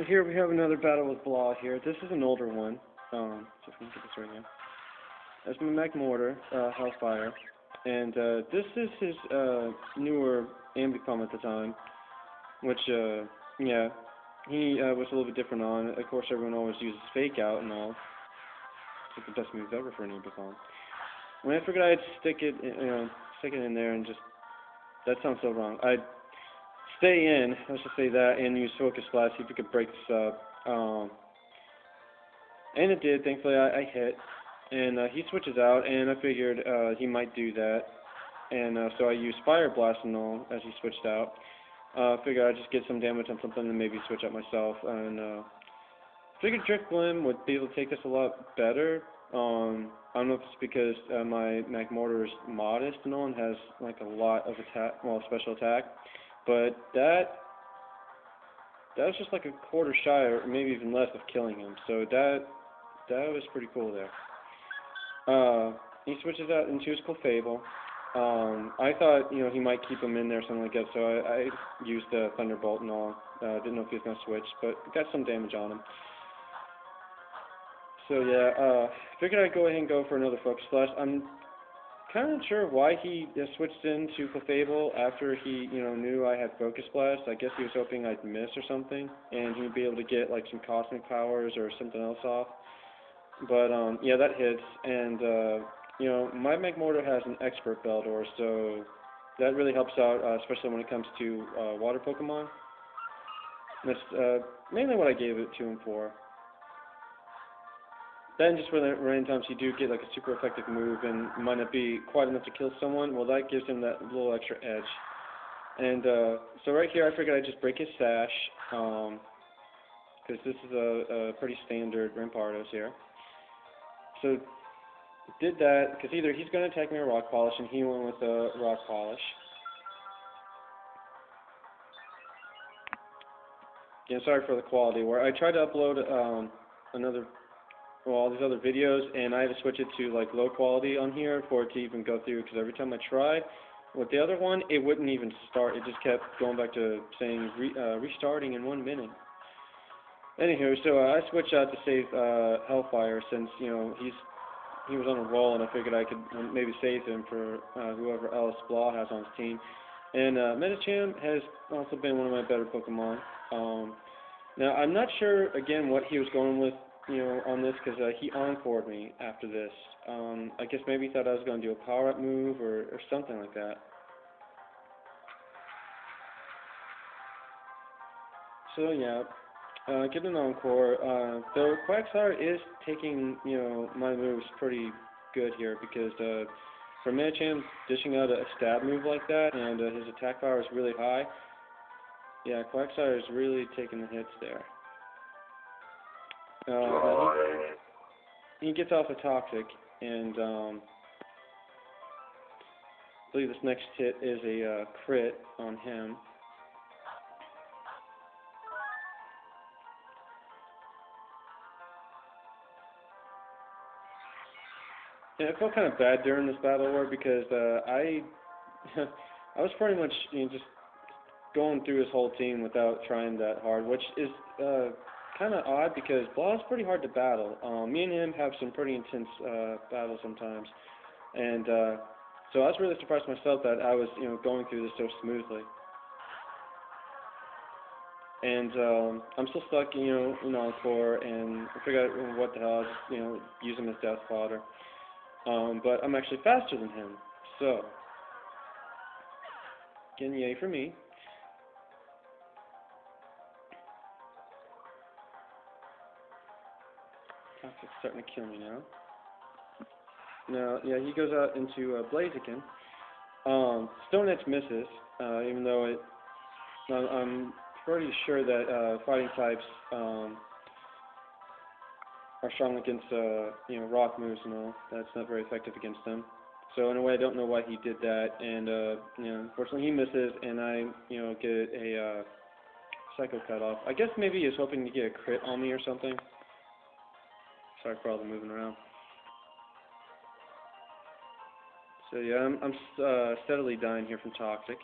Here we have another battle with Blah here. This is an older one. So if we can get this right here. That's my Mech Mortar, Hellfire. And this is his newer Ambipom at the time, which, yeah, he was a little bit different on. Of course, everyone always uses Fake Out and all. It's like the best move ever for an Ambipom. When I figured I'd stick it, stick it in there and just, that sounds so wrong. I'd stay in, let's just say that, and use Focus Blast, see if we could break this up. And it did, thankfully I hit. And he switches out, and I figured he might do that. And so I used Fire Blast and all as he switched out. Figured I'd just get some damage on something and maybe switch out myself. And figured Drift Glim would be able to take this a lot better. I don't know if it's because my Mech Mortar is modest and all and has like a lot of attack, well, special attack. But that was just like a quarter shy, or maybe even less, of killing him. So that was pretty cool there. He switches out into his Clefable. I thought, he might keep him in there or something like that, so I used the Thunderbolt and all. Didn't know if he was going to switch, but got some damage on him. So yeah, figured I'd go ahead and go for another Focus Blast. I'm kind of not sure why he switched into Clefable after he, knew I had Focus Blast. I guess he was hoping I'd miss or something, and he'd be able to get like some Cosmic Powers or something else off. But yeah, that hits, and my Mech Mortar has an Expert Beldor, so that really helps out, especially when it comes to water Pokemon. And that's mainly what I gave it to him for. Then just for the random times you do get like a super effective move and might not be quite enough to kill someone, well that gives him that little extra edge. And so right here I figured I'd just break his Sash, because this is a pretty standard Rampardos here. So did that, because either he's going to attack me with Rock Polish, and he went with Rock Polish. Yeah, sorry for the quality, where I tried to upload all these other videos, and I had to switch it to like low quality on here for it to even go through, because every time I tried with the other one, it wouldn't even start. It just kept going back to saying restarting in 1 minute. Anywho, so I switched out to save Hellfire, since he was on a roll, and I figured I could maybe save him for whoever else Blah has on his team. And Medicham has also been one of my better Pokemon. Now I'm not sure again what he was going with, on this, because he encored me after this. I guess maybe he thought I was going to do a power-up move or something like that. So yeah. Get an encore. Though Quagsire is taking, my moves pretty good here, because for Medicham dishing out a stab move like that, and his attack power is really high, yeah, Quagsire is really taking the hits there. He gets off a Toxic, and I believe this next hit is a crit on him. Yeah, I felt kind of bad during this battle war, because I was pretty much just going through his whole team without trying that hard, which is kind of odd, because Blah is pretty hard to battle. Me and him have some pretty intense battles sometimes, and so I was really surprised myself that I was going through this so smoothly. And I'm still stuck in Encore, and I figured out what the hell, I'll just use him as death fodder. But I'm actually faster than him, so again, yay for me. Toxic's starting to kill me now. Now, yeah, he goes out into Blaziken. Stone Edge misses, even though I'm pretty sure that fighting types are strong against rock moves and all. That's not very effective against them. So in a way, I don't know why he did that, and unfortunately he misses, and I get a Psycho Cut off. I guess maybe he was hoping to get a crit on me or something. Sorry for all the moving around. So yeah, I'm steadily dying here from Toxic.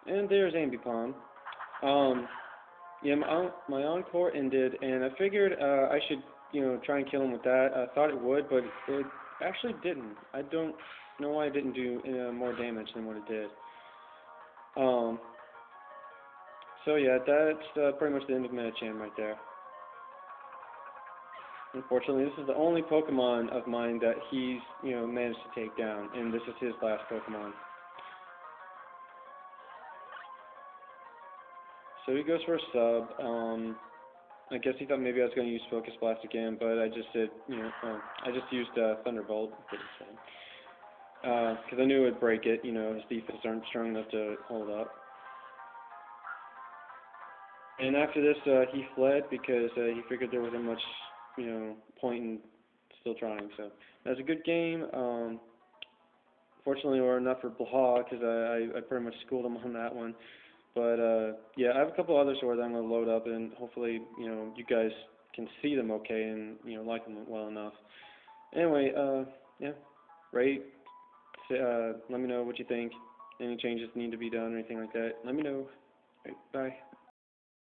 And there's Ambipom. Yeah, my encore ended, and I figured I should, try and kill him with that. I thought it would, but it actually didn't. I don't know why it didn't do more damage than what it did. Um, so yeah, that's pretty much the end of Cman right there. Unfortunately, this is the only Pokemon of mine that he's, managed to take down, and this is his last Pokemon. So he goes for a sub. I guess he thought maybe I was going to use Focus Blast again, but I just did, I just used Thunderbolt. Because I knew it would break it. His defense aren't strong enough to hold up. And after this, he fled because he figured there wasn't much, point in still trying. So that was a good game. Fortunately, or not for Blaha, because I pretty much schooled him on that one. But yeah, I have a couple other swords I'm going to load up, and hopefully, you guys can see them okay and like them well enough. Anyway, yeah, rate. Let me know what you think. Any changes need to be done or anything like that. Let me know. Right, bye.